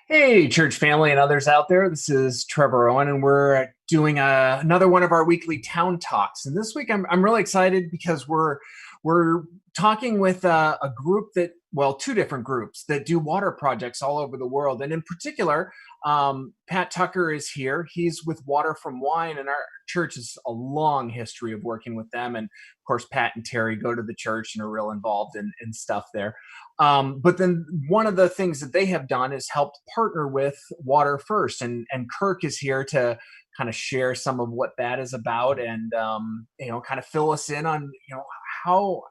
Hey, church family and others out there. This is Trevor Owen, and we're doing another one of our weekly town talks. And this week, I'm really excited because we're talking with a group two different groups that do water projects all over the world. And in particular, Pat Tucker is here. He's with Water from Wine, and our church has a long history of working with them. And of course, Pat and Terry go to the church and are real involved in stuff there. But then one of the things that they have done is helped partner with Water1st, and Kirk is here to kind of share some of what that is about, and kind of fill us in on how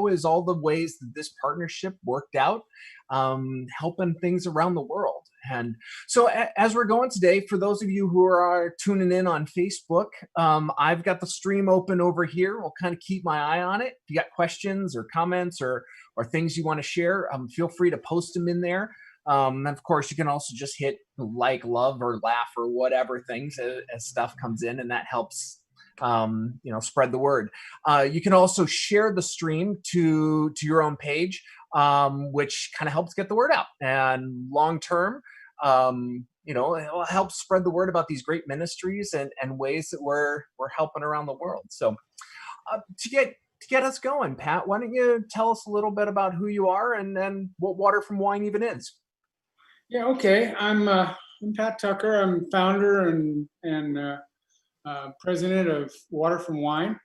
is all the ways that this partnership worked out, helping things around the world. And so as we're going today, for those of you who are tuning in on Facebook, I've got the stream open over here. We'll kind of keep my eye on it. If you got questions or comments or things you want to share, feel free to post them in there. And of course, you can also just hit like, love, or laugh, or whatever things as stuff comes in, and that helps spread the word. You can also share the stream to your own page, which kind of helps get the word out. And long term, it'll help spread the word about these great ministries and ways that we're helping around the world. So to get us going, Pat, why don't you tell us a little bit about who you are and then what Water from Wine even is? Yeah, okay. I'm Pat Tucker. I'm founder and president of Water from Wine.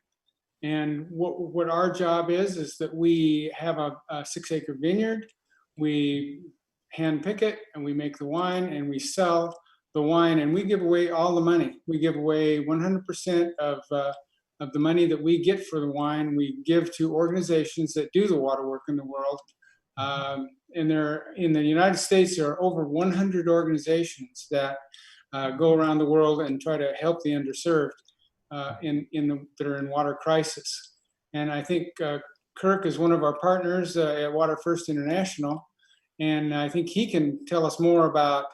And what our job is that we have a 6-acre vineyard. We hand pick it and we make the wine and we sell the wine, and we give away all the money. We give away 100% of the money that we get for the wine. We give to organizations that do the water work in the world. And in the United States, there are over 100 organizations that go around the world and try to help the underserved that are in water crisis. And I think Kirk is one of our partners at Water1st International, and I think he can tell us more about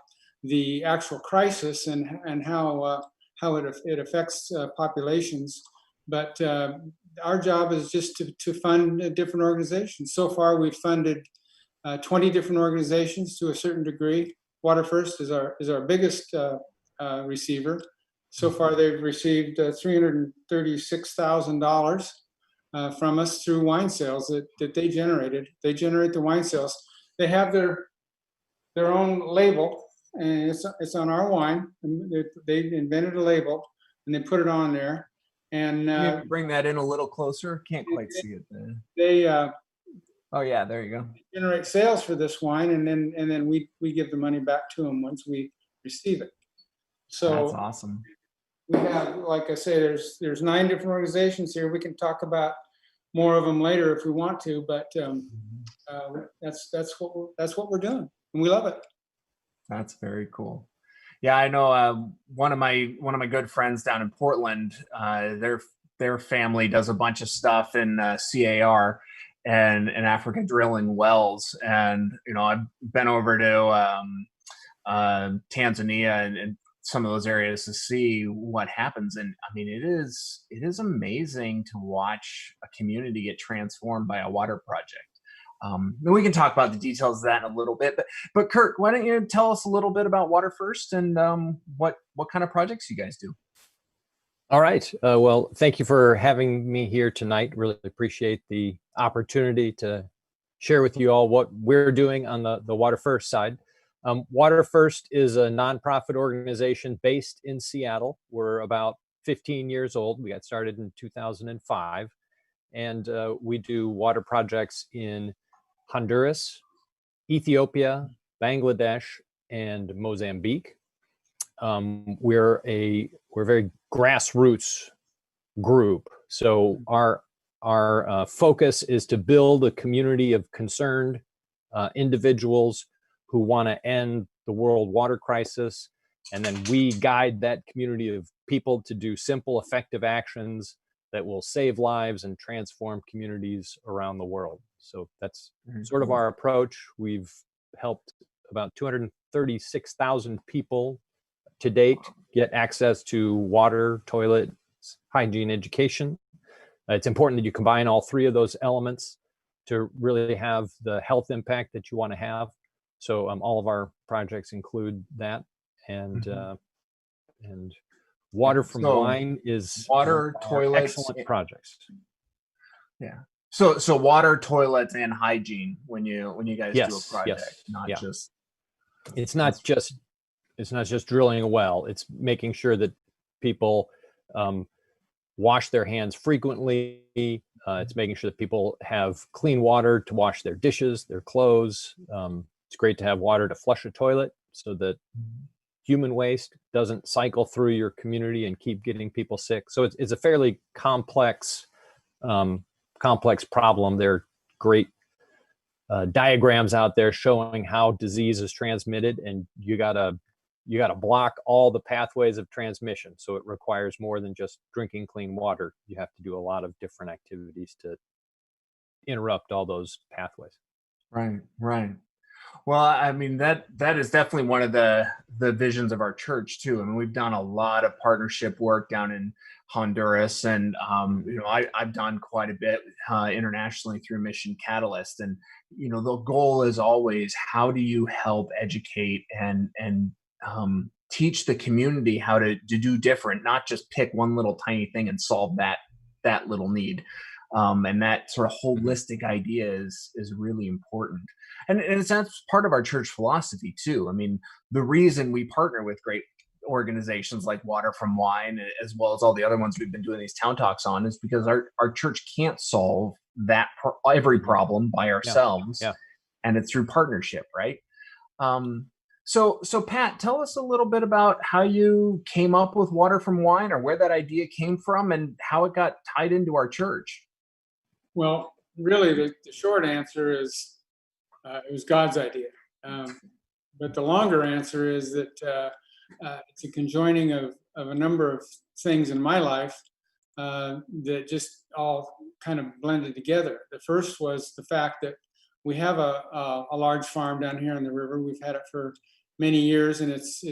the actual crisis and how it affects populations. But our job is just to fund different organizations. So far, we've funded 20 different organizations to a certain degree. Water1st is our biggest receiver. So far, they've received $336,000 from us through wine sales that they generated. They generate the wine sales. They have their own label, and it's on our wine. They invented a label, and they put it on there. And Can you bring that in a little closer? Can't quite see it there. They oh yeah, there you go. Generate sales for this wine, and then we give the money back to them once we receive it. So that's awesome. We have, like I say, there's 9 different organizations here. We can talk about more of them later if we want to, but that's what we're doing, and we love it. That's very cool. Yeah, I know one of my good friends down in Portland, their family does a bunch of stuff in CAR and in Africa, drilling wells. And I've been over to Tanzania and some of those areas to see what happens. And I mean, it is amazing to watch a community get transformed by a water project. And we can talk about the details of that in a little bit, but Kirk, why don't you tell us a little bit about Water1st and what kind of projects you guys do? All right. Well, thank you for having me here tonight. Really appreciate the opportunity to share with you all what we're doing on the Water1st side. Water1st is a nonprofit organization based in Seattle. We're about 15 years old. We got started in 2005, and we do water projects in Honduras, Ethiopia, Bangladesh, and Mozambique. We're a very grassroots group. So our focus is to build a community of concerned individuals who want to end the world water crisis, and then we guide that community of people to do simple, effective actions that will save lives and transform communities around the world. So that's sort of our approach. We've helped about 236,000 people to date get access to water, toilet, hygiene, education. It's important that you combine all 3 of those elements to really have the health impact that you want to have. So all of our projects include that, and Water from So Wine is water, toilets, excellent projects. Yeah. So water, toilets, and hygiene when you guys do a project, not yeah. just. It's not just drilling a well. It's making sure that people wash their hands frequently. It's making sure that people have clean water to wash their dishes, their clothes. It's great to have water to flush a toilet so that human waste doesn't cycle through your community and keep getting people sick. So it's a fairly complex problem. There are great diagrams out there showing how disease is transmitted, and you gotta block all the pathways of transmission. So it requires more than just drinking clean water. You have to do a lot of different activities to interrupt all those pathways. Right. Well, I mean, that is definitely one of the visions of our church too. I mean, we've done a lot of partnership work down in Honduras, and I've done quite a bit internationally through Mission Catalyst. And the goal is always, how do you help educate and teach the community how to do different, not just pick one little tiny thing and solve that little need. And that sort of holistic idea is really important. And that's part of our church philosophy too. I mean, the reason we partner with great organizations like Water from Wine, as well as all the other ones we've been doing these town talks on, is because our church can't solve every problem by ourselves. Yeah. And it's through partnership, right? So Pat, tell us a little bit about how you came up with Water from Wine, or where that idea came from and how it got tied into our church. Well, really, the short answer is it was God's idea. But the longer answer is that it's a conjoining of a number of things in my life that just all kind of blended together. The first was the fact that we have a large farm down here on the river. We've had it for many years, and it's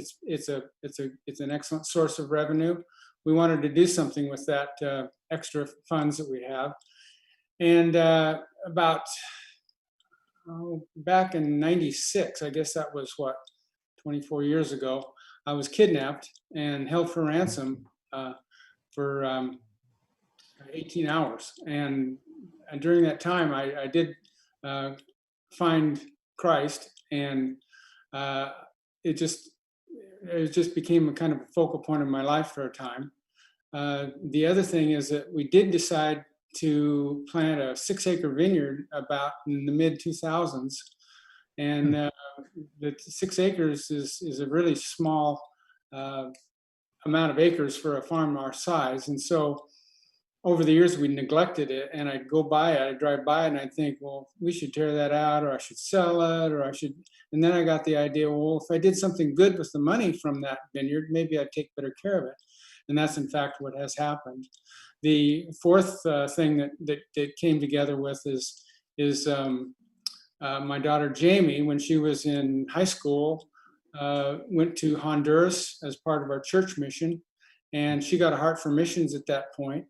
an excellent source of revenue. We wanted to do something with that extra funds that we have. And back in '96, I guess that was 24 years ago, I was kidnapped and held for ransom for 18 hours. And during that time, I did find Christ, and it just became a kind of focal point of my life for a time. The other thing is that we did decide to plant a 6-acre vineyard about in the mid 2000s. And the 6 acres is a really small amount of acres for a farm our size. And so over the years, we neglected it, and I'd drive by it, and I'd think, well, we should tear that out, or I should sell it, or and then I got the idea, well, if I did something good with the money from that vineyard, maybe I'd take better care of it. And that's in fact what has happened. The fourth thing that came together with is my daughter Jamie, when she was in high school, went to Honduras as part of our church mission, and she got a heart for missions at that point,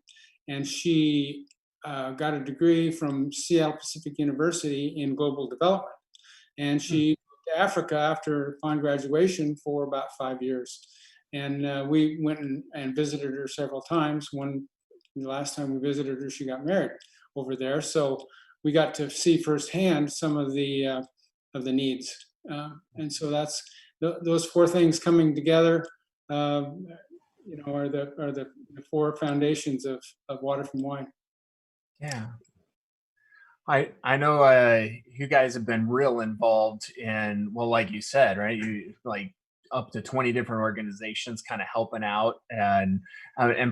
and she got a degree from Seattle Pacific University in global development, and she moved to Africa upon graduation for about 5 years, and we went and visited her several times. The last time we visited her, she got married over there, so we got to see firsthand some of the needs, and so that's those four things coming together. Are the four foundations of Water from Wine. Yeah, I know you guys have been real involved in, well, like you said, right? You like up to 20 different organizations kind of helping out, and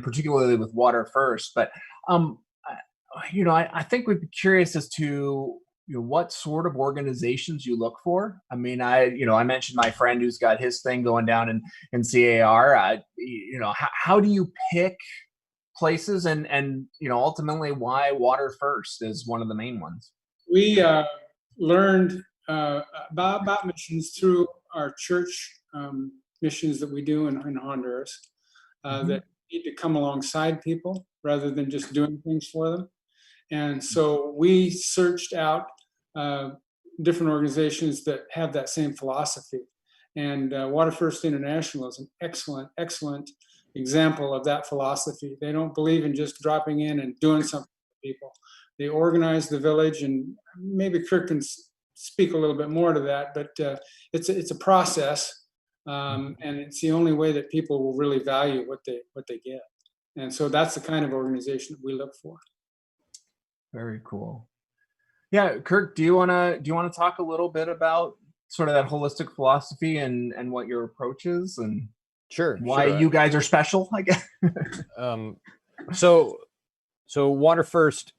particularly with Water1st. But I think we'd be curious as to what sort of organizations you look for. I mean, I mentioned my friend who's got his thing going down in CAR. How do you pick places, and ultimately why Water1st is one of the main ones? We learned about missions through our church missions that we do in Honduras, that need to come alongside people rather than just doing things for them. And so we searched out different organizations that have that same philosophy. And Water1st International is an excellent example of that philosophy. They don't believe in just dropping in and doing something for people. They organize the village, and maybe Kirk can speak a little bit more to that, but it's a process, and it's the only way that people will really value what they get. And so that's the kind of organization that we look for. Very cool. Yeah, Kirk, do you wanna talk a little bit about sort of that holistic philosophy and what your approach is, and why you guys are special, I guess? So Water1st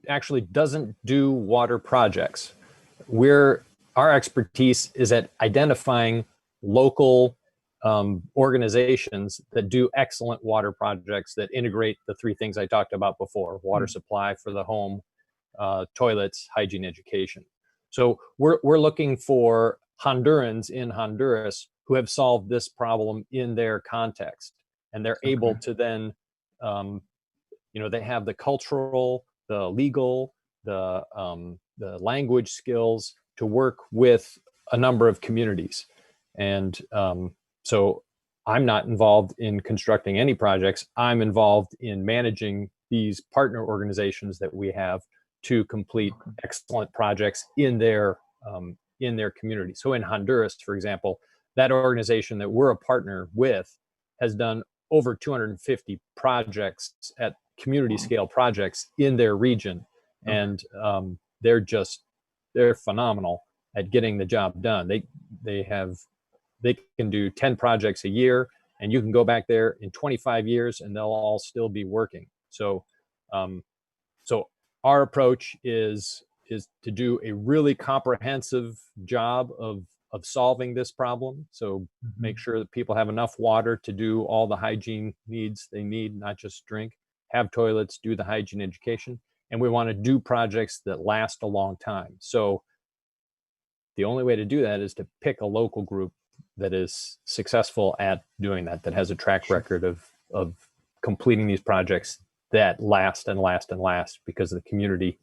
actually doesn't do water projects. Our expertise is at identifying local organizations that do excellent water projects that integrate the three things I talked about before: water supply for the home, toilets, hygiene, education. So we're looking for Hondurans in Honduras who have solved this problem in their context, and they're able to then, they have the cultural, the legal, the language skills to work with a number of communities. And so I'm not involved in constructing any projects. I'm involved in managing these partner organizations that we have to complete excellent projects in their community. So in Honduras, for example, that organization that we're a partner with has done over 250 projects at community scale projects in their region. And they're phenomenal at getting the job done. They can do 10 projects a year, and you can go back there in 25 years and they'll all still be working. So our approach is to do a really comprehensive job of solving this problem. So make sure that people have enough water to do all the hygiene needs they need, not just drink, have toilets, do the hygiene education. And we want to do projects that last a long time. So the only way to do that is to pick a local group that is successful at doing that has a track record of completing these projects that last and last and last, because the community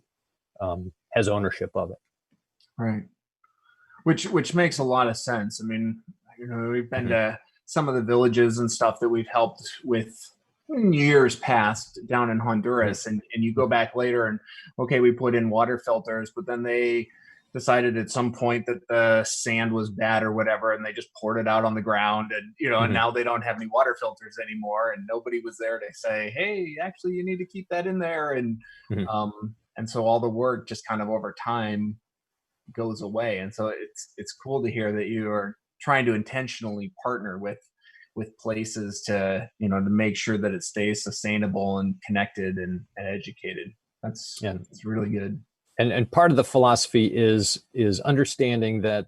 has ownership of it. Right. Which makes a lot of sense. I mean, we've been to some of the villages and stuff that we've helped with in years past down in Honduras, and you go back later and we put in water filters, but then they decided at some point that the sand was bad or whatever, and they just poured it out on the ground, and and now they don't have any water filters anymore, and nobody was there to say, hey, actually you need to keep that in there, and so all the work just kind of over time goes away. And so it's cool to hear that you are trying to intentionally partner with places to to make sure that it stays sustainable and connected and educated. That's really good. And part of the philosophy is understanding that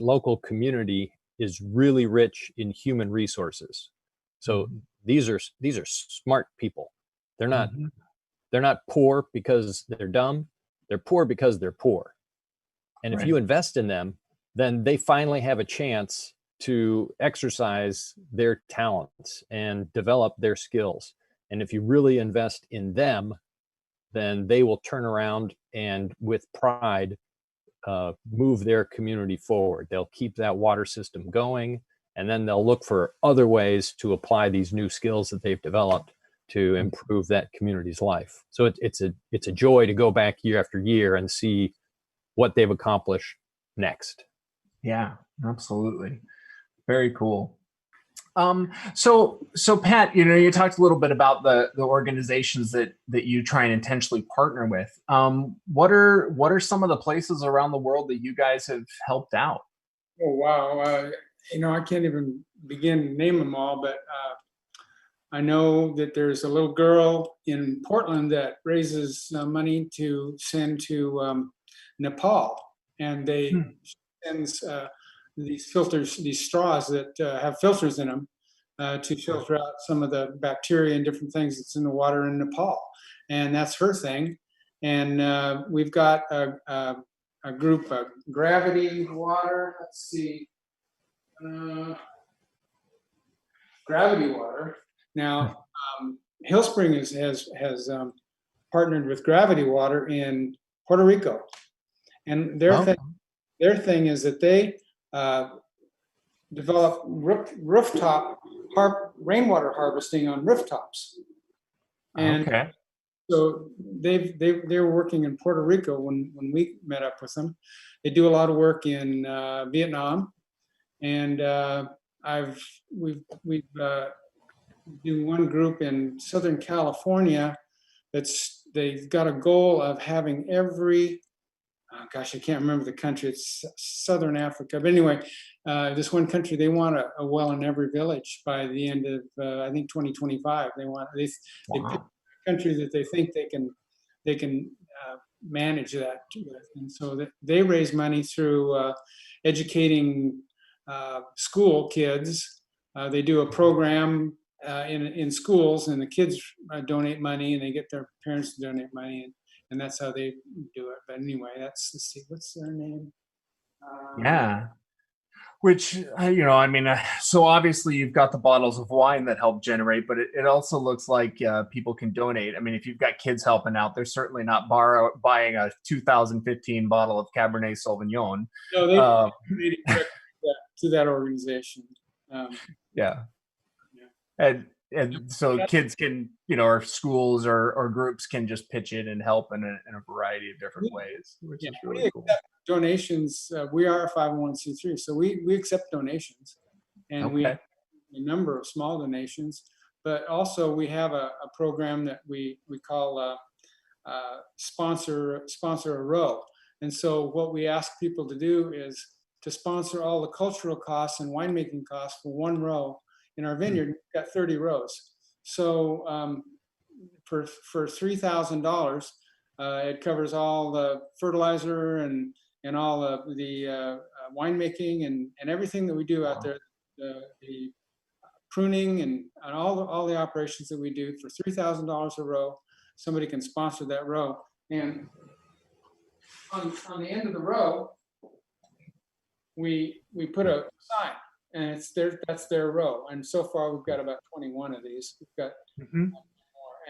local community is really rich in human resources. So these are smart people. They're not poor because they're dumb. They're poor because they're poor. And if you invest in them, then they finally have a chance to exercise their talents and develop their skills. And if you really invest in them, then they will turn around and with pride move their community forward. They'll keep that water system going, and then they'll look for other ways to apply these new skills that they've developed to improve that community's life. So it's a joy to go back year after year and see what they've accomplished next. Yeah, absolutely. Very cool. So Pat, you talked a little bit about the organizations that you try and intentionally partner with. What are some of the places around the world that you guys have helped out? Oh, wow. I can't even begin to name them all, but I know that there's a little girl in Portland that raises money to send to Nepal, and they sends these filters, these straws that have filters in them to filter out some of the bacteria and different things that's in the water in Nepal. And that's her thing. And we've got a group of Gravity Water. Let's see. Gravity Water. Now, Hillspring has partnered with Gravity Water in Puerto Rico. And Okay. their thing is that they develop rooftop rainwater harvesting on rooftops. And Okay. so they were working in Puerto Rico when we met up with them. They do a lot of work in Vietnam, and we've do one group in Southern California they've got a goal of having every, oh gosh, I can't remember the country. It's Southern Africa. But anyway, this one country, they want a well in every village by the end of, I think, 2025. They pick Wow. a country that they think they can manage that with. And so they raise money through educating school kids. They do a program in schools, and the kids donate money, and they get their parents to donate money, and that's how they do it. But anyway, let's see, what's their name? Yeah. Which, I mean, so obviously you've got the bottles of wine that help generate, but it also looks like people can donate. I mean, if you've got kids helping out, they're certainly not buying a 2015 bottle of Cabernet Sauvignon. No, they donated to that organization. Yeah. Yeah. And so kids can, or schools or groups can just pitch in and help in a variety of different ways, which is really cool. Donations. We are a 501c3, so we accept donations, and we have a number of small donations. But also we have a program that we call sponsor a row. And so what we ask people to do is to sponsor all the cultural costs and winemaking costs for one row. In our vineyard, we've got 30 rows. So for $3,000, it covers all the fertilizer and all the winemaking and everything that we do out there, the pruning and all the operations that we do for $3,000 a row. Somebody can sponsor that row, and on the end of the row, we put a sign. And that's their row. And so far we've got about 21 of these. We've got more,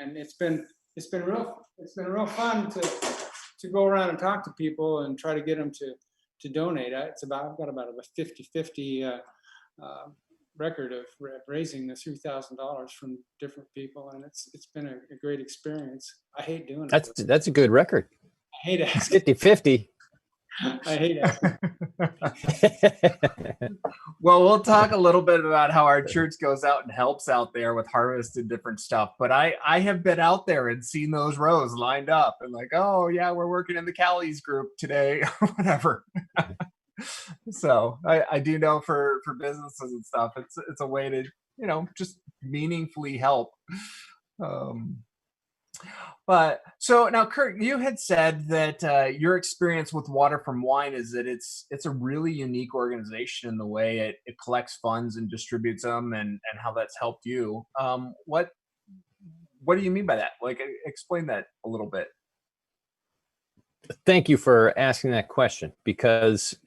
and it's been real fun to go around and talk to people and try to get them to donate. I've got about a 50-50 record of raising the $3,000 from different people, and it's been a great experience. I hate doing it. That's a good record. I hate it. 50-50. I hate it. Well, we'll talk a little bit about how our church goes out and helps out there with harvest and different stuff. But I have been out there and seen those rows lined up and like, oh yeah, we're working in the Callie's group today or whatever. So I do know for businesses and stuff, it's a way to, just meaningfully help. But so now, Kurt, you had said that your experience with Water from Wine is that it's a really unique organization in the way it collects funds and distributes them, and how that's helped you. What do you mean by that? Like, explain that a little bit. Thank you for asking that question, because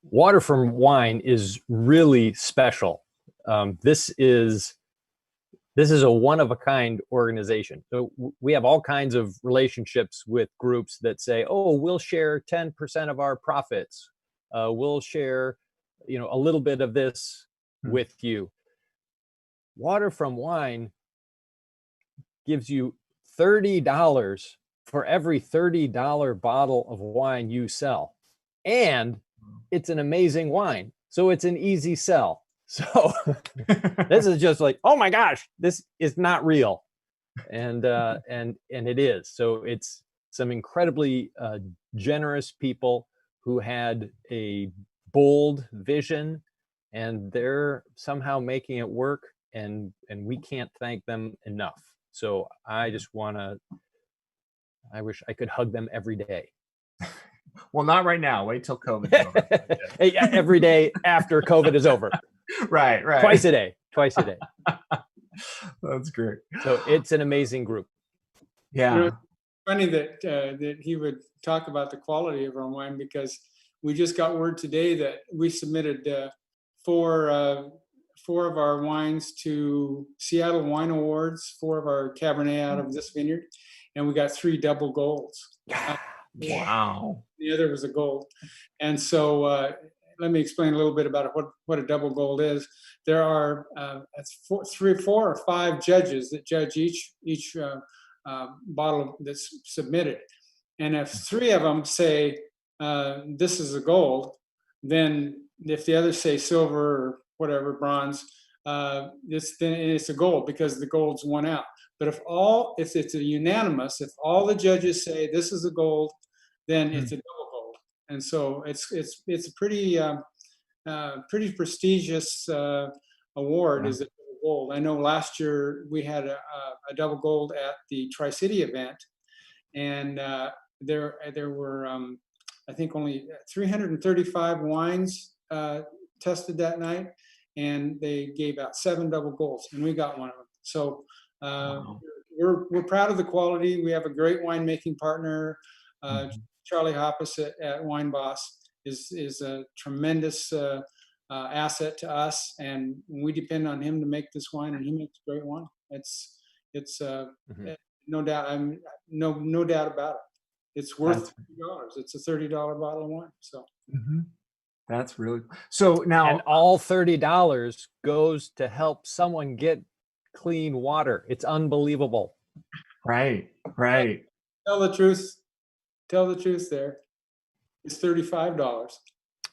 Water from Wine is really special. This is a one-of-a-kind organization. So we have all kinds of relationships with groups that say, oh, we'll share 10% of our profits. We'll share, a little bit of this with you. Water from Wine gives you $30 for every $30 bottle of wine you sell. And it's an amazing wine. So it's an easy sell. So this is just like, oh my gosh, this is not real. And it is. So it's some incredibly generous people who had a bold vision, and they're somehow making it work, and we can't thank them enough. So I wish I could hug them every day. Well, not right now. Wait till COVID's over. Every day after COVID is over. Right. Twice a day. That's great. So it's an amazing group. Yeah. Funny that he would talk about the quality of our wine, because we just got word today that we submitted four of our wines to Seattle Wine Awards, 4 of our Cabernet out of this vineyard, and we got 3 double golds. Wow. the other was a gold. And so let me explain a little bit about what a double gold is. There are four or five judges that judge each bottle that's submitted. And if three of them say this is a gold, then if the others say silver or whatever, bronze, then it's a gold because the gold's won out. But if it's a unanimous, if all the judges say this is a gold, then it's a double gold. And so it's a pretty prestigious award. Is a double gold. I know last year we had a double gold at the Tri-City event, and there were I think only 335 wines tested that night, and they gave out 7 double golds, and we got one of them. So we're proud of the quality. We have a great winemaking partner. Charlie Hoppus at Wine Boss is a tremendous asset to us, and we depend on him to make this wine, and he makes great wine. It's no doubt. No doubt about it. It's worth $30. It's a $30 bottle of wine. So that's really so. Now, and all $30 goes to help someone get clean water. It's unbelievable. Right. Tell the truth. Tell the truth. There, it's $35.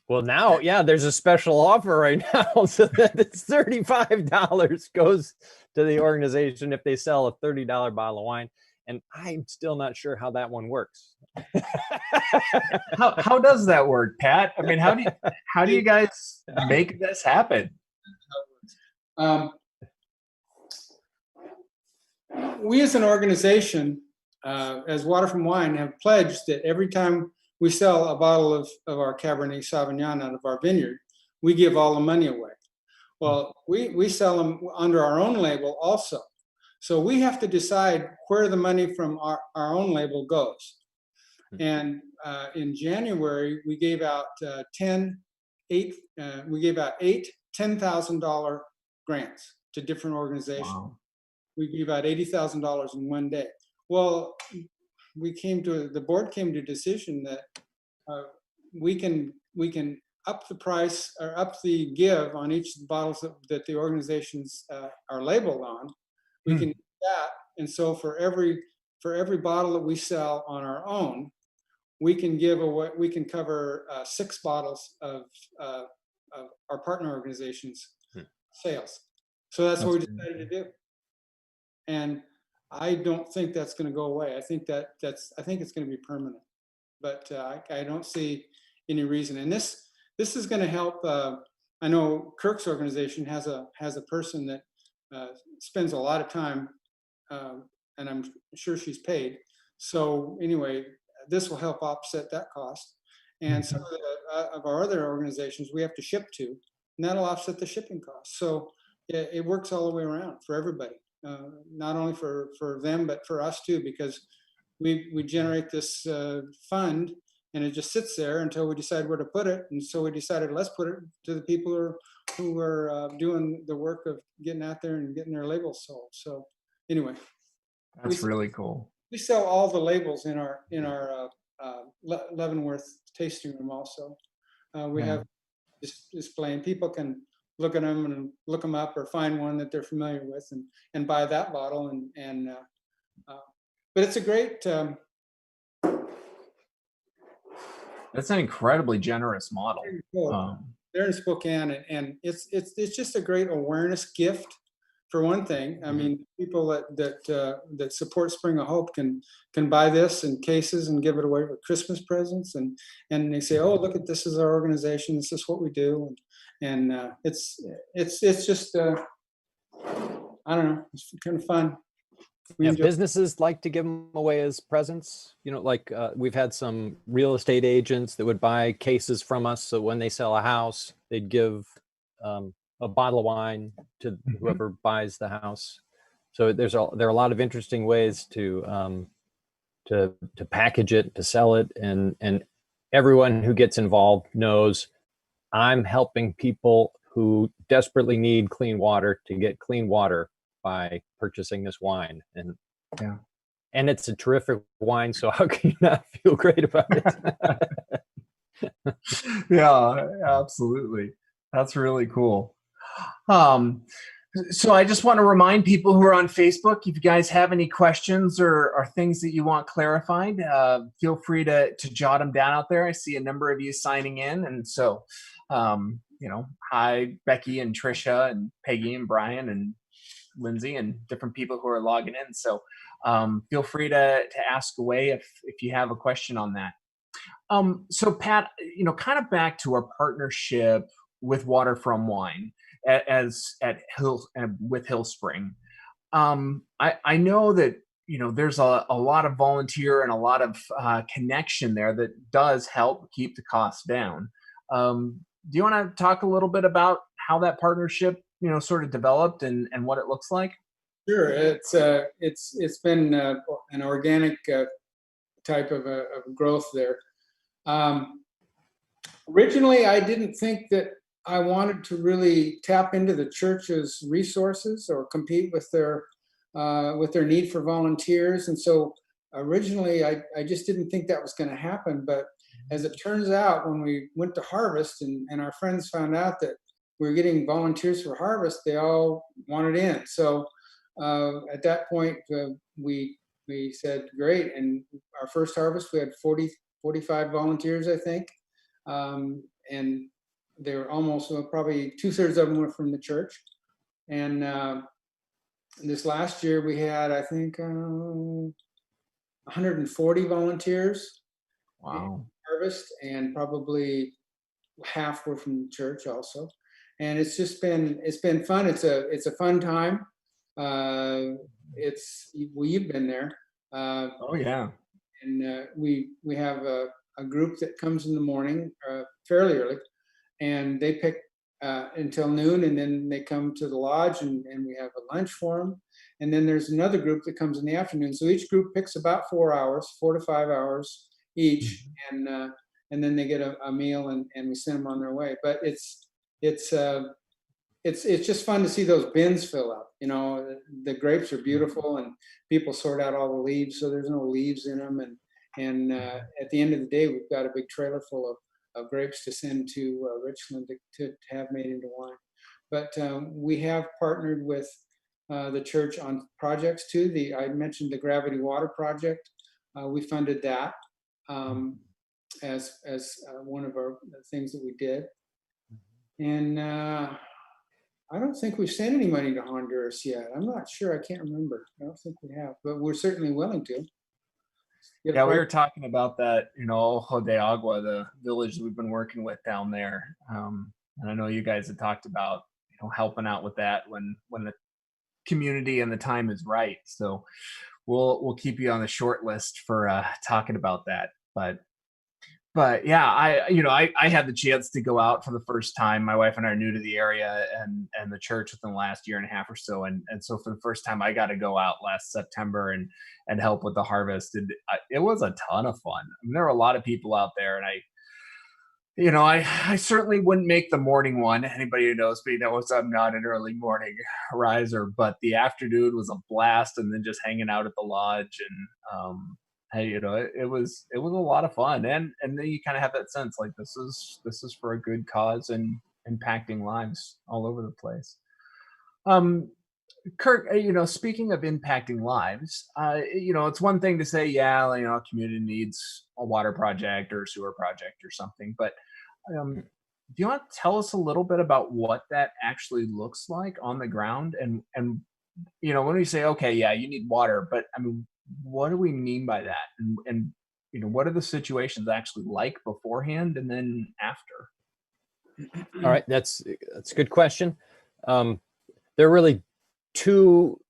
Well, now, yeah, there's a special offer right now, so that it's $35 goes to the organization if they sell a $30 bottle of wine. And I'm still not sure how that one works. How does that work, Pat? I mean, how do you guys make this happen? We as an organization, as Water from Wine, have pledged that every time we sell a bottle of our Cabernet Sauvignon out of our vineyard, we give all the money away. Well, we sell them under our own label also. So we have to decide where the money from our own label goes. And in January, we gave out eight $10,000 grants to different organizations. Wow. We gave out $80,000 in one day. Well, the board came to a decision that we can up the price or up the give on each of the bottles that the organizations are labeled on. We can do that, and so for every bottle that we sell on our own, we can cover 6 bottles of our partner organizations' sales. So that's what we decided to do. And I don't think that's going to go away. I think it's going to be permanent. But I don't see any reason. And this is going to help. I know Kirk's organization has a person that spends a lot of time, and I'm sure she's paid. So anyway, this will help offset that cost. And some of our other organizations we have to ship to, and that'll offset the shipping costs. So it works all the way around for everybody, not only for them, but for us too, because we generate this fund, and it just sits there until we decide where to put it. And so we decided, let's put it to the people who are doing the work of getting out there and getting their labels sold. So anyway, that's really cool. We sell all the labels in our Leavenworth tasting room also. We have this display, and people can look at them and look them up or find one that they're familiar with and buy that bottle. But it's a great. That's an incredibly generous model. They're in Spokane, and it's just a great awareness gift. For one thing, I mean, people that support Spring of Hope can buy this in cases and give it away for Christmas presents, and they say, "Oh, look at this is our organization. This is what we do," and it's just I don't know, it's kind of fun. Businesses like to give them away as presents. You know, like we've had some real estate agents that would buy cases from us, so when they sell a house, they'd give a bottle of wine to whoever buys the house. So there are a lot of interesting ways to package it, to sell it, and everyone who gets involved knows I'm helping people who desperately need clean water to get clean water by purchasing this wine. And and it's a terrific wine. So how can you not feel great about it? Yeah, absolutely. That's really cool. So I just want to remind people who are on Facebook, if you guys have any questions or things that you want clarified, feel free to jot them down out there. I see a number of you signing in. And so, hi, Becky and Trisha and Peggy and Brian and Lindsay and different people who are logging in. So feel free to ask away if you have a question on that. So Pat, kind of back to our partnership with Water from Wine with Hillspring. I know that there's a lot of volunteer and a lot of connection there that does help keep the costs down. Do you want to talk a little bit about how that partnership sort of developed and what it looks like? Sure. It's been an organic type of growth there. Originally, I didn't think that I wanted to really tap into the church's resources or compete with their need for volunteers. And so originally, I just didn't think that was going to happen. But as it turns out, when we went to harvest and our friends found out that we were getting volunteers for harvest, they all wanted in. So at that point, we said, great. And our first harvest, we had 45 volunteers, I think. And they were almost probably 2/3 of them were from the church. And this last year we had, I think, 140 volunteers. Wow. Harvest, and probably half were from the church also. And it's been fun. It's a fun time. You've been there. Oh yeah. And we have a group that comes in the morning fairly early, and they pick until noon, and then they come to the lodge and we have a lunch for them. And then there's another group that comes in the afternoon. So each group picks about 4 hours, 4 to 5 hours each, and then they get a meal and we send them on their way. But it's just fun to see those bins fill up. The grapes are beautiful, and people sort out all the leaves, so there's no leaves in them. And at the end of the day, we've got a big trailer full of grapes to send to Richland to have made into wine. But we have partnered with the church on projects too. I mentioned the Gravity Water Project. We funded that as one of our things that we did. And I don't think we've sent any money to Honduras yet. I'm not sure. I can't remember. I don't think we have, but we're certainly willing to. Yeah, we were talking about that, Ojo de Agua, the village that we've been working with down there. And I know you guys had talked about, helping out with that when the community and the time is right. So we'll keep you on the short list for talking about that. But yeah, I had the chance to go out for the first time. My wife and I are new to the area and the church within the last year and a half or so. And so for the first time, I got to go out last September and help with the harvest. And it was a ton of fun. I mean, there were a lot of people out there, and I certainly wouldn't make the morning one. Anybody who knows me knows I'm not an early morning riser, but the afternoon was a blast. And then just hanging out at the lodge and, hey, it was a lot of fun, and then you kind of have that sense like this is for a good cause and impacting lives all over the place. Kirk, speaking of impacting lives, it's one thing to say, yeah, a community needs a water project or a sewer project or something, but do you want to tell us a little bit about what that actually looks like on the ground? And when we say, okay, yeah, you need water, but I mean, what do we mean by that? And what are the situations actually like beforehand and then after? All right, that's a good question. There are really two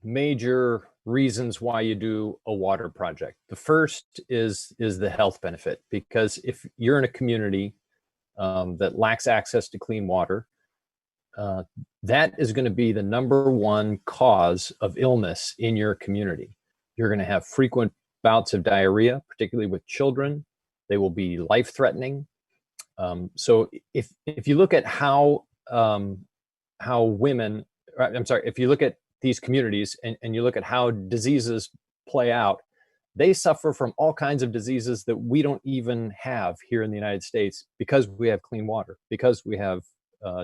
major reasons why you do a water project. The first is the health benefit, because if you're in a community that lacks access to clean water, that is going to be the number one cause of illness in your community. You're going to have frequent bouts of diarrhea, particularly with children. They will be life-threatening. So if you look at if you look at these communities and you look at how diseases play out, they suffer from all kinds of diseases that we don't even have here in the United States because we have clean water, because we have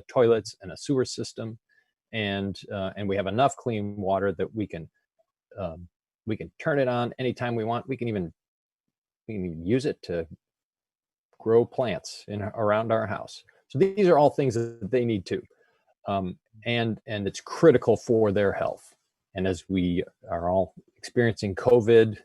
toilets and a sewer system, and we have enough clean water that we can turn it on anytime we want. We can even use it to grow plants around our house. So these are all things that they need too, and it's critical for their health. And as we are all experiencing COVID,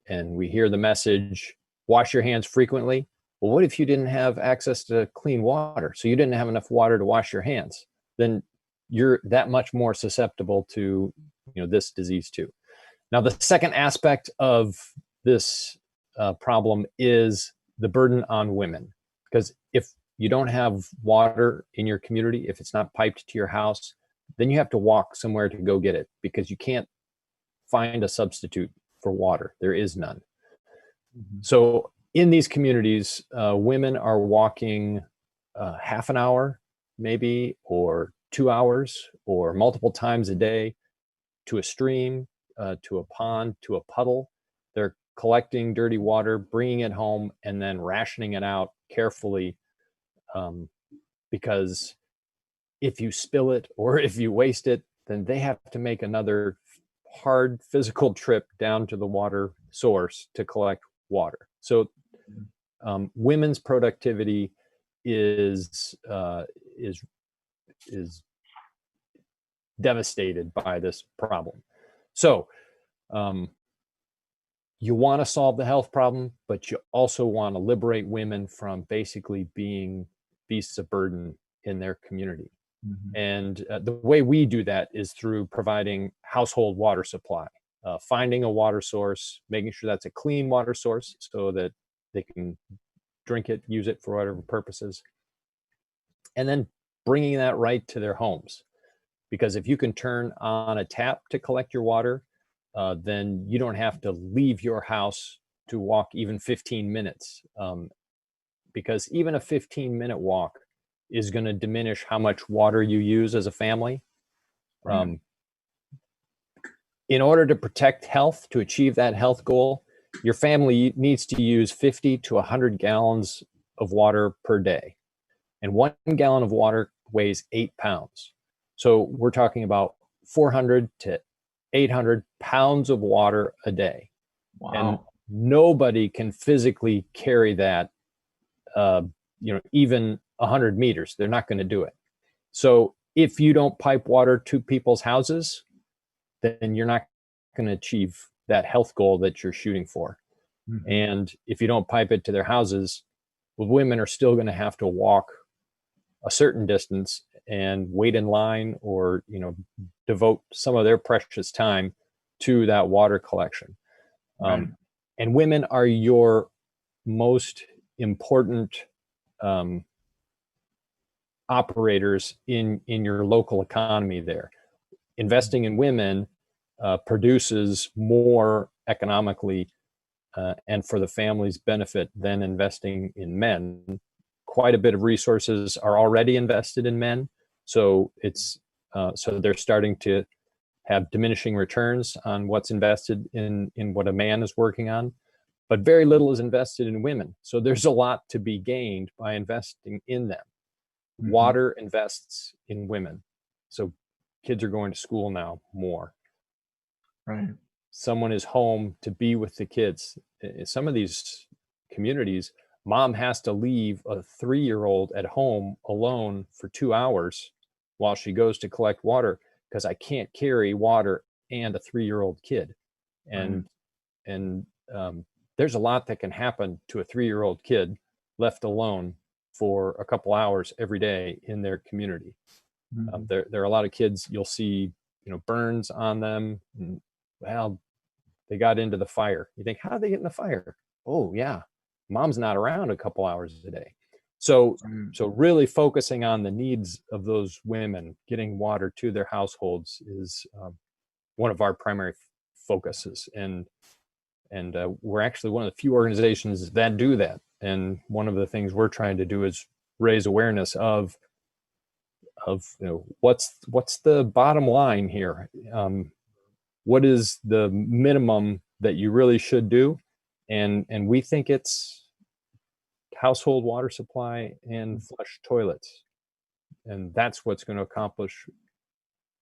and we hear the message, wash your hands frequently. Well, what if you didn't have access to clean water? So you didn't have enough water to wash your hands. Then you're that much more susceptible to, this disease too. Now, the second aspect of this problem is the burden on women. Because if you don't have water in your community, if it's not piped to your house, then you have to walk somewhere to go get it, because you can't find a substitute for water. There is none. Mm-hmm. So in these communities, women are walking half an hour, maybe, or 2 hours, or multiple times a day to a stream, to a pond, to a puddle. They're collecting dirty water, bringing it home, and then rationing it out carefully, because if you spill it or if you waste it, then they have to make another hard physical trip down to the water source to collect water. So women's productivity is devastated by this problem. So you want to solve the health problem, but you also want to liberate women from basically being beasts of burden in their community. Mm-hmm. And the way we do that is through providing household water supply, finding a water source, making sure that's a clean water source so that they can drink it, use it for whatever purposes, and then bringing that right to their homes. Because if you can turn on a tap to collect your water, then you don't have to leave your house to walk even 15 minutes. Because even a 15-minute walk is going to diminish how much water you use as a family. In order to protect health, to achieve that health goal, your family needs to use 50 to 100 gallons of water per day. And 1 gallon of water weighs 8 pounds. So we're talking about 400 to 800 pounds of water a day. Wow. And nobody can physically carry that, even 100 meters. They're not going to do it. So if you don't pipe water to people's houses, then you're not going to achieve that health goal that you're shooting for. Mm-hmm. And if you don't pipe it to their houses, well, women are still going to have to walk a certain distance and wait in line, or devote some of their precious time to that water collection. Right. And women are your most important operators in your local economy there. Investing in women produces more economically and for the family's benefit than investing in men. Quite a bit of resources are already invested in men, so it's so they're starting to have diminishing returns on what's invested in what a man is working on, but very little is invested in women. So there's a lot to be gained by investing in them. Mm-hmm. Water invests in women. So kids are going to school now more. Right. Someone is home to be with the kids. In some of these communities, mom has to leave a 3-year-old at home alone for 2 hours while she goes to collect water, because I can't carry water and a 3-year-old kid. And there's a lot that can happen to a 3-year-old kid left alone for a couple hours every day in their community. Mm-hmm. There are a lot of kids you'll see, burns on them. And, well, they got into the fire. You think, how did they get in the fire? Oh yeah, mom's not around a couple hours a day. So really focusing on the needs of those women, getting water to their households is one of our primary focuses. And we're actually one of the few organizations that do that. And one of the things we're trying to do is raise awareness of what's the bottom line here. What is the minimum that you really should do. And we think it's household water supply and flush toilets. And that's what's going to accomplish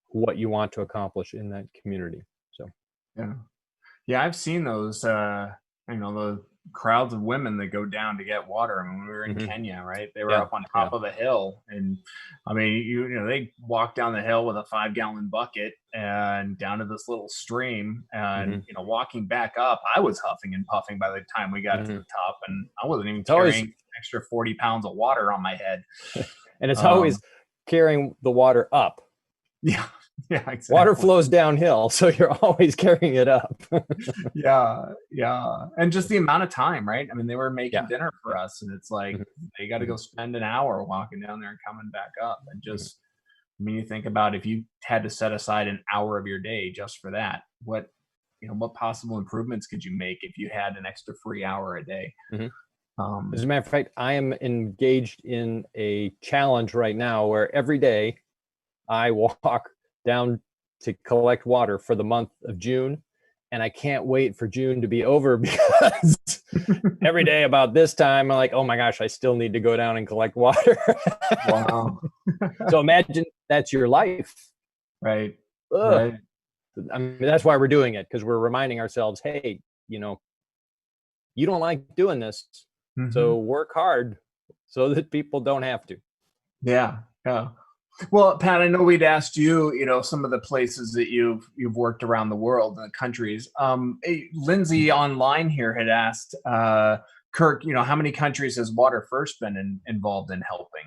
what you want to accomplish in that community. So, yeah, I've seen those, the crowds of women that go down to get water. I mean, when we were in Kenya, right? They were up on top of a hill, and I mean, they walk down the hill with a 5-gallon bucket and down to this little stream, and walking back up, I was huffing and puffing by the time we got to the top, and I wasn't even carrying an extra 40 pounds of water on my head. And it's always carrying the water up. Yeah. Yeah, exactly. Water flows downhill, so you're always carrying it up. Yeah. And just the amount of time, right? I mean, they were making dinner for us, and it's like they got to go spend an hour walking down there and coming back up. And just, I mean, you think about if you had to set aside an hour of your day just for that, what possible improvements could you make if you had an extra free hour a day? As a matter of fact, I am engaged in a challenge right now where every day I walk down to collect water for the month of June. And I can't wait for June to be over, because every day about this time, I'm like, oh my gosh, I still need to go down and collect water. Wow. So imagine that's your life. Right. Right. I mean, that's why we're doing it, because we're reminding ourselves, hey, you don't like doing this. So work hard so that people don't have to. Yeah. Well, Pat, I know we'd asked you, some of the places that you've worked around the world, the countries. Lindsay online here had asked, Kirk, how many countries has Water1st been involved in helping?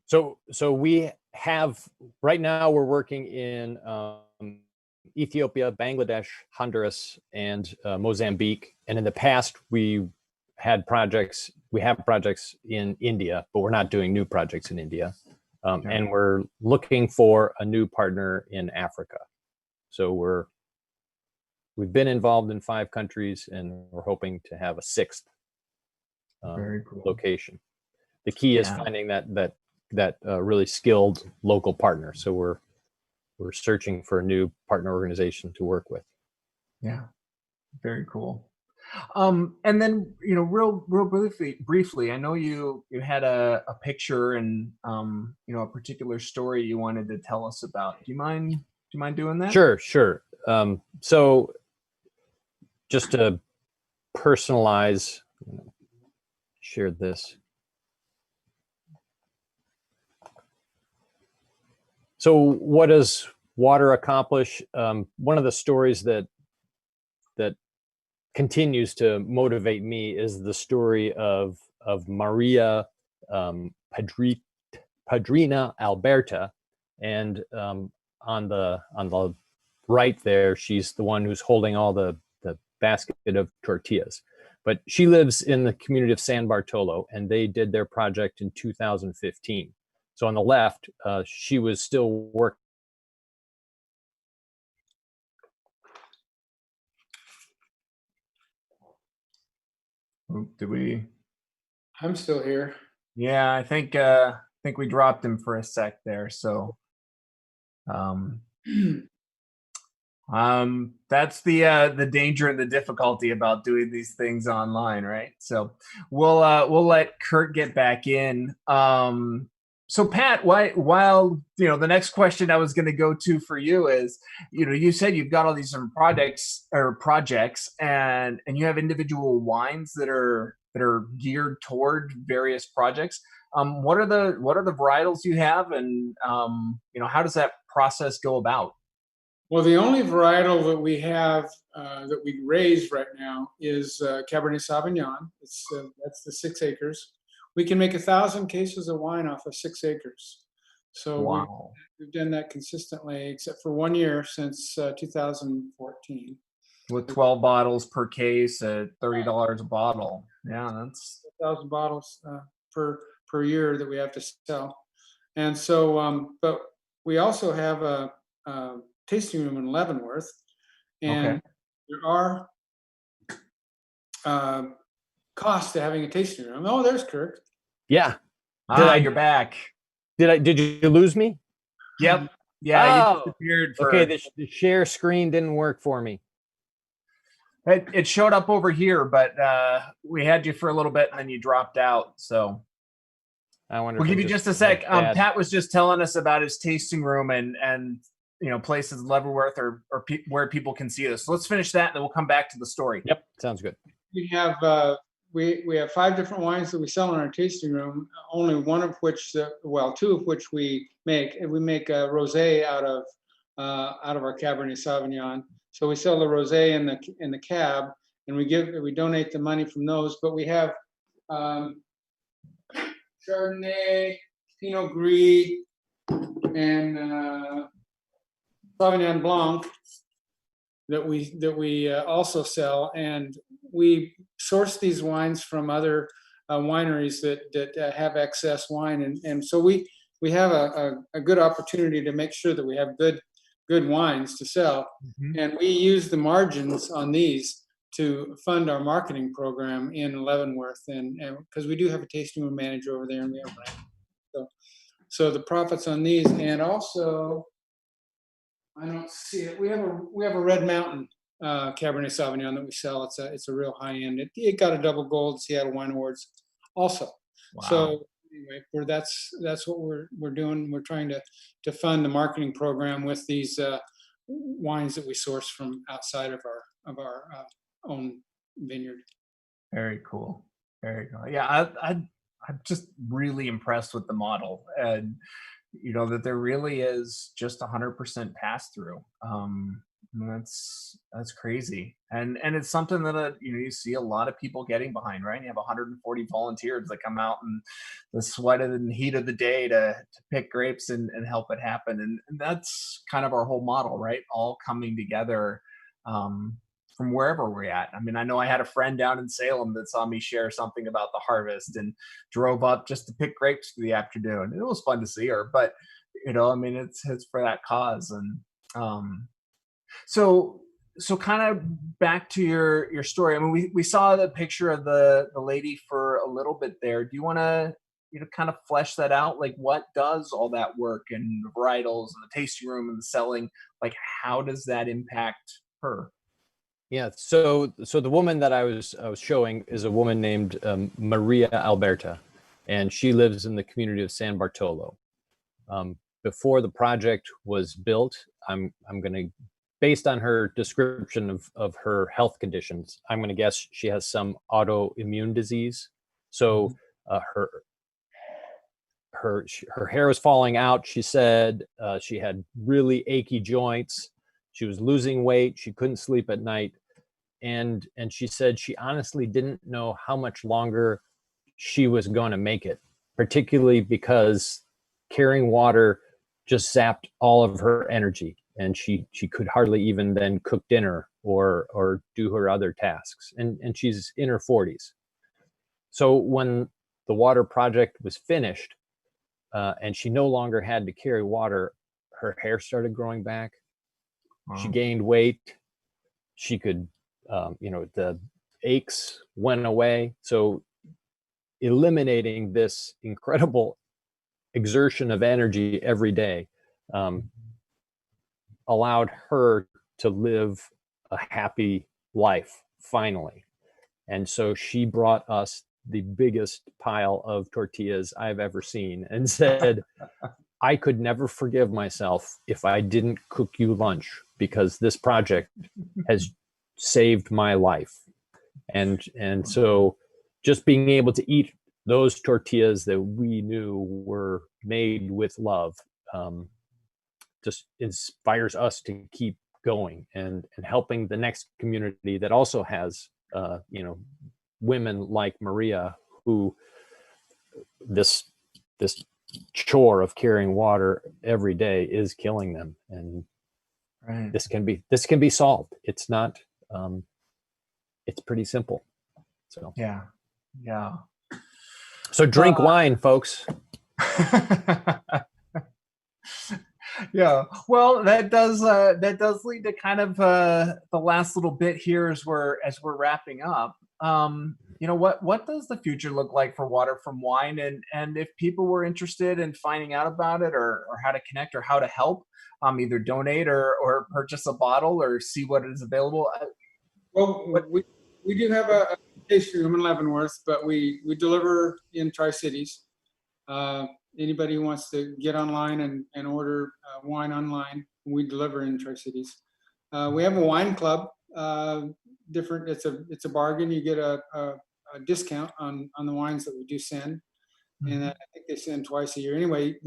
So we have, right now we're working in Ethiopia, Bangladesh, Honduras, and Mozambique. And in the past, we have projects in India, but we're not doing new projects in India. And we're looking for a new partner in Africa. So we've been involved in 5 countries, and we're hoping to have a 6th Very cool. location. The key is finding that really skilled local partner. So we're searching for a new partner organization to work with. Yeah, very cool. And then, real briefly, I know you had a picture and, a particular story you wanted to tell us about. Do you mind doing that? Sure. So just to personalize, share this. So what does water accomplish? One of the stories that continues to motivate me is the story of Maria Padrina Alberta, and on the right there, she's the one who's holding all the basket of tortillas. But she lives in the community of San Bartolo, and they did their project in 2015. So on the left, she was still working. Did we? I'm still here. Yeah, I think we dropped him for a sec there. So, that's the danger and the difficulty about doing these things online, right? So we'll let Kurt get back in. So Pat, while the next question I was going to go to for you is, you said you've got all these different projects, and you have individual wines that are geared toward various projects. What are the varietals you have, and how does that process go about? Well, the only varietal that we have that we raise right now is Cabernet Sauvignon. That's the 6 acres. We can make 1,000 cases of wine off of 6 acres. So wow. we've done that consistently, except for 1 year since 2014. With 12 bottles per case at $30 a bottle. Yeah, that's 1,000 bottles per year that we have to sell. And so, but we also have a tasting room in Leavenworth, and there are costs to having a tasting room. Oh, there's Kirk. Yeah. You're back. Did you lose me? Yep. Yeah. Oh, you disappeared for... Okay. The share screen didn't work for me. It showed up over here, but we had you for a little bit and then you dropped out. So I wonder. we'll if give it you just a went sec. bad. Pat was just telling us about his tasting room and places Leavenworth or where people can see us. So let's finish that and then we'll come back to the story. Yep, sounds good. We have we have 5 different wines that we sell in our tasting room. Only one of which, 2 of which we make. And we make a rosé out of our Cabernet Sauvignon. So we sell the rosé in the cab, and we donate the money from those. But we have Chardonnay, Pinot Gris, and Sauvignon Blanc that we also sell, and we source these wines from other wineries that have excess wine, and so we have a good opportunity to make sure that we have good wines to sell, and we use the margins on these to fund our marketing program in Leavenworth, and because we do have a tasting room manager over there, and we have so the profits on these, and also I don't see it. We have a Red Mountain Cabernet Sauvignon that we sell. It's a real high end. It got a double gold Seattle Wine Awards also. Wow. So anyway, that's what we're doing. We're trying to fund the marketing program with these wines that we source from outside of our own vineyard. Very cool. Very cool. Yeah, I'm just really impressed with the model, and that there really is just 100% pass through. That's crazy, and it's something that you see a lot of people getting behind, right? You have 140 volunteers that come out in the sweat and heat of the day to pick grapes and help it happen, and that's kind of our whole model, right? All coming together from wherever we're at. I mean, I know I had a friend down in Salem that saw me share something about the harvest and drove up just to pick grapes for the afternoon. It was fun to see her, but I mean, it's for that cause. And so kind of back to your story. I mean, we saw the picture of the lady for a little bit there. Do you want to kind of flesh that out? Like, what does all that work and the varietals and the tasting room and the selling, like, how does that impact her? Yeah, so the woman that I was showing is a woman named Maria Alberta, and she lives in the community of San Bartolo. Before the project was built, I'm going to, based on her description of her health conditions, I'm going to guess she has some autoimmune disease. So her hair was falling out. She said she had really achy joints. She was losing weight. She couldn't sleep at night. And she said she honestly didn't know how much longer she was going to make it, particularly because carrying water just zapped all of her energy. And she could hardly even then cook dinner or do her other tasks. And she's in her 40s. So when the water project was finished and she no longer had to carry water, her hair started growing back. Wow. She gained weight. She could, the aches went away. So eliminating this incredible exertion of energy every day allowed her to live a happy life finally. And so she brought us the biggest pile of tortillas I've ever seen and said, I could never forgive myself if I didn't cook you lunch, because this project has saved my life. And so just being able to eat those tortillas that we knew were made with love just inspires us to keep going and helping the next community that also has women like Maria, who this chore of carrying water every day is killing them. And right. this can be solved. It's not it's pretty simple. So yeah so drink wine, folks. Yeah, well, that does lead to kind of the last little bit here as we're wrapping up. What does the future look like for Water from Wine, and if people were interested in finding out about it or how to connect or how to help, either donate or purchase a bottle or see what is available, Well, we do have a tasting room in Leavenworth, but we deliver in Tri-Cities. Anybody who wants to get online and order wine online, we deliver in Tri-Cities. We have a wine club. Different. It's a bargain. You get a discount on the wines that we do send, and I think they send twice a year. Anyway,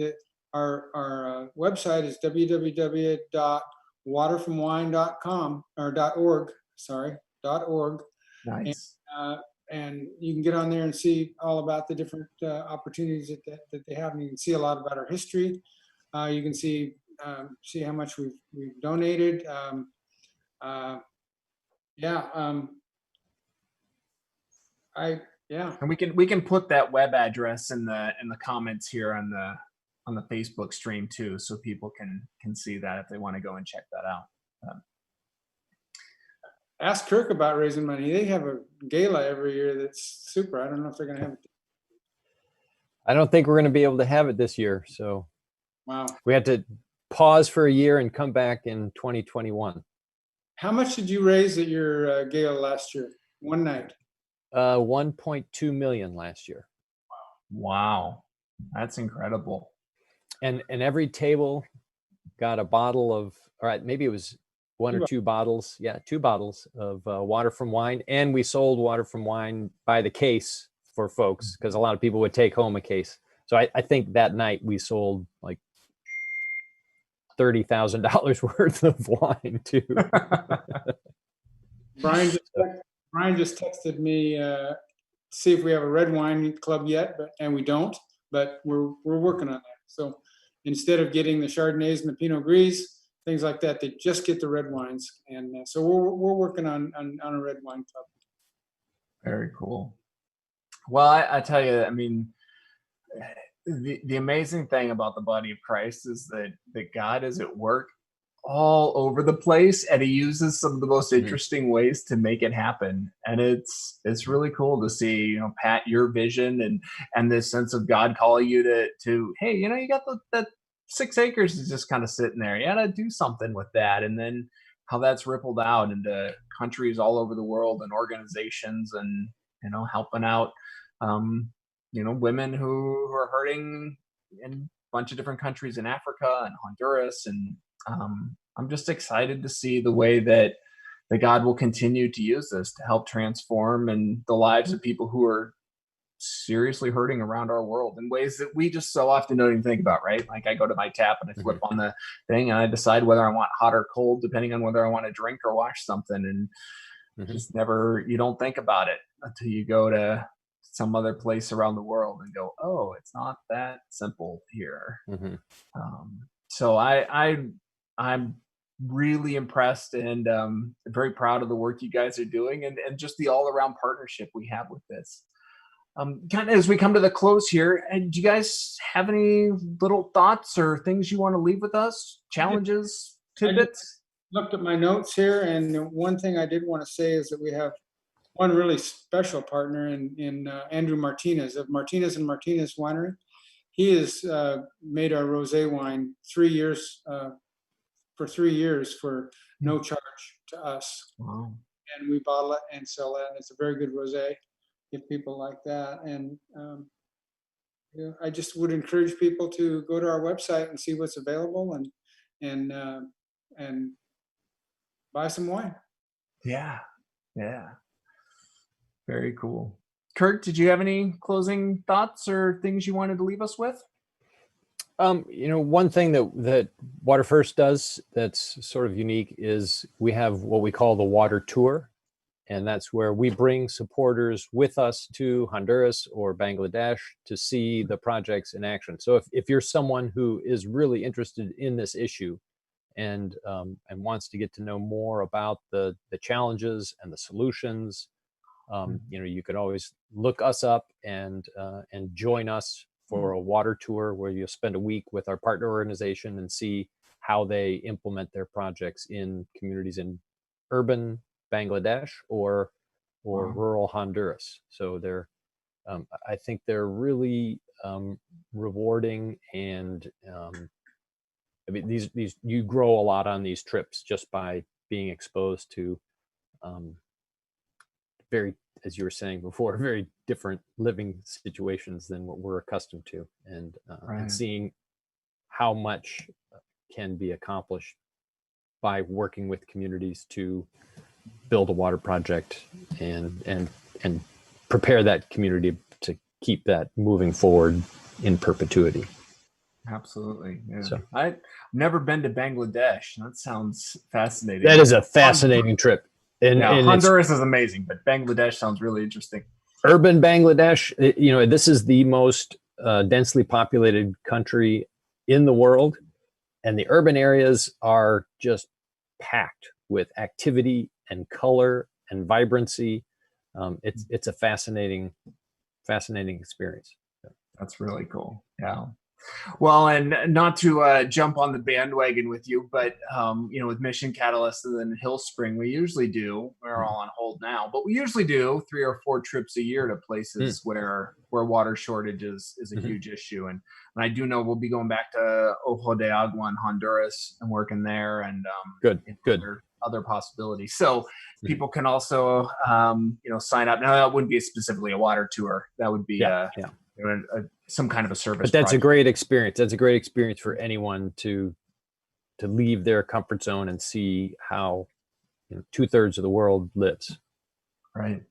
our website is www.waterfromwine.com or .org. Sorry, .org. Nice. And you can get on there and see all about the different opportunities that they have. And you can see a lot about our history. You can see how much we've donated. And we can put that web address in the comments here on the Facebook stream too, so people can see that if they want to go and check that out. Ask Kirk about raising money. They have a gala every year that's super. I don't know if they're going to have it. I don't think we're going to be able to have it this year. So wow, we had to pause for a year and come back in 2021. How much did you raise at your gala last year? One night? 1.2 million last year. Wow, that's incredible. And every table got a bottle of, all right, maybe it was one or two bottles. Yeah, 2 bottles of water from wine. And we sold water from wine by the case for folks, because a lot of people would take home a case. So I think that night we sold like $30,000 worth of wine too. Brian just texted me see if we have a red wine club yet, and we don't, but we're working on that. So instead of getting the Chardonnays and the Pinot Gris, things like that, they just get the red wines, and so we're working on a red wine club. Very cool. Well, I tell you, I mean, the amazing thing about the body of Christ is that God is at work all over the place, and he uses some of the most interesting ways to make it happen. And it's really cool to see, Pat, your vision and this sense of God calling you to hey, you got that 6 acres is just kind of sitting there. You gotta do something with that. And then how that's rippled out into countries all over the world and organizations, and helping out women who are hurting in a bunch of different countries in Africa and Honduras. And I'm just excited to see the way that God will continue to use this to help transform and the lives of people who are seriously hurting around our world in ways that we just so often don't even think about, right? Like I go to my tap and I flip on the thing and I decide whether I want hot or cold, depending on whether I want to drink or wash something. And just never, you don't think about it until you go to some other place around the world and go, oh, it's not that simple here. So I'm really impressed and very proud of the work you guys are doing and just the all around partnership we have with this. Kind of as we come to the close here, do you guys have any little thoughts or things you want to leave with us? Challenges, tidbits? I looked at my notes here, and one thing I did want to say is that we have one really special partner in Andrew Martinez of Martinez and Martinez Winery. He has made our rosé wine 3 years for 3 years for no charge to us. Wow. And we bottle it and sell it. And it's a very good rosé if people like that. And I just would encourage people to go to our website and see what's available and buy some wine. Yeah. Very cool. Kurt, did you have any closing thoughts or things you wanted to leave us with? One thing that Water1st does that's sort of unique is we have what we call the water tour. And that's where we bring supporters with us to Honduras or Bangladesh to see the projects in action. So if you're someone who is really interested in this issue and wants to get to know more about the challenges and the solutions, you could always look us up and join us for a water tour where you'll spend a week with our partner organization and see how they implement their projects in communities in urban Bangladesh or rural Honduras. So I think they're really rewarding, and I mean these you grow a lot on these trips just by being exposed to very, as you were saying before, very different living situations than what we're accustomed to, and seeing how much can be accomplished by working with communities to build a water project and prepare that community to keep that moving forward in perpetuity. Absolutely. Yeah. So, I've never been to Bangladesh. That sounds fascinating. that is a fascinating trip. And Honduras is amazing, but Bangladesh sounds really interesting. Urban Bangladesh, this is the most densely populated country in the world, and the urban areas are just packed with activity and color and vibrancy. It's a fascinating experience. That's really cool. Yeah. Well, and not to jump on the bandwagon with you, but with Mission Catalyst and then Hillspring, we usually do. We're all on hold now, but we usually do 3 or 4 trips a year to places where water shortage is a huge issue. And I do know we'll be going back to Ojo de Agua in Honduras and working there, and good. Other possibilities. So people can also sign up. Now that wouldn't be specifically a water tour. That would be some kind of a service. But that's a great experience. That's a great experience for anyone to leave their comfort zone and see how 2/3 of the world lives. Right.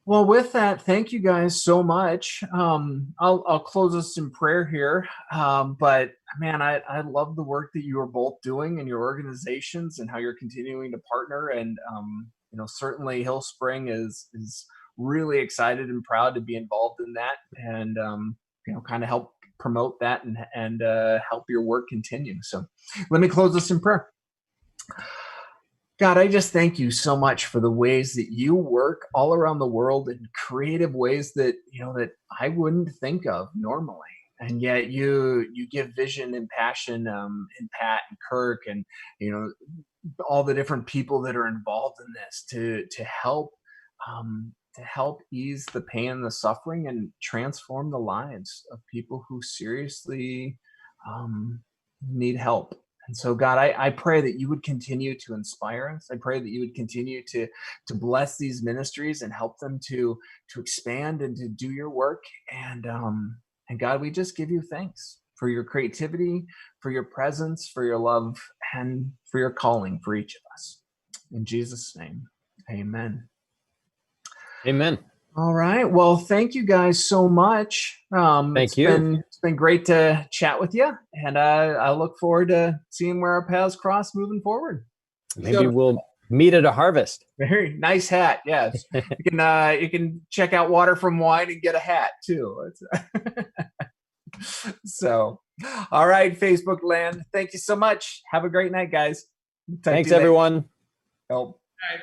Well, with that, thank you guys so much. I'll close us in prayer here. But man, I love the work that you are both doing in your organizations and how you're continuing to partner. And certainly Hillspring is really excited and proud to be involved in that, and kind of help promote that and help your work continue. So let me close this in prayer. God, I just thank you so much for the ways that you work all around the world in creative ways that that I wouldn't think of normally, and yet you give vision and passion in Pat and Kirk and all the different people that are involved in this to help ease the pain and the suffering and transform the lives of people who seriously need help. And so, God, I pray that you would continue to inspire us. I pray that you would continue to bless these ministries and help them to expand and to do your work. And God, we just give you thanks for your creativity, for your presence, for your love, and for your calling for each of us. In Jesus' name, amen. Amen. All right. Well, thank you guys so much. Thank you. It's been great to chat with you, and I look forward to seeing where our paths cross moving forward. Maybe we'll meet at a harvest. Very nice hat. Yes, you can check out Water from Wine and get a hat too. So, all right, Facebook land. Thank you so much. Have a great night, guys. Thanks, everyone. Help. All right.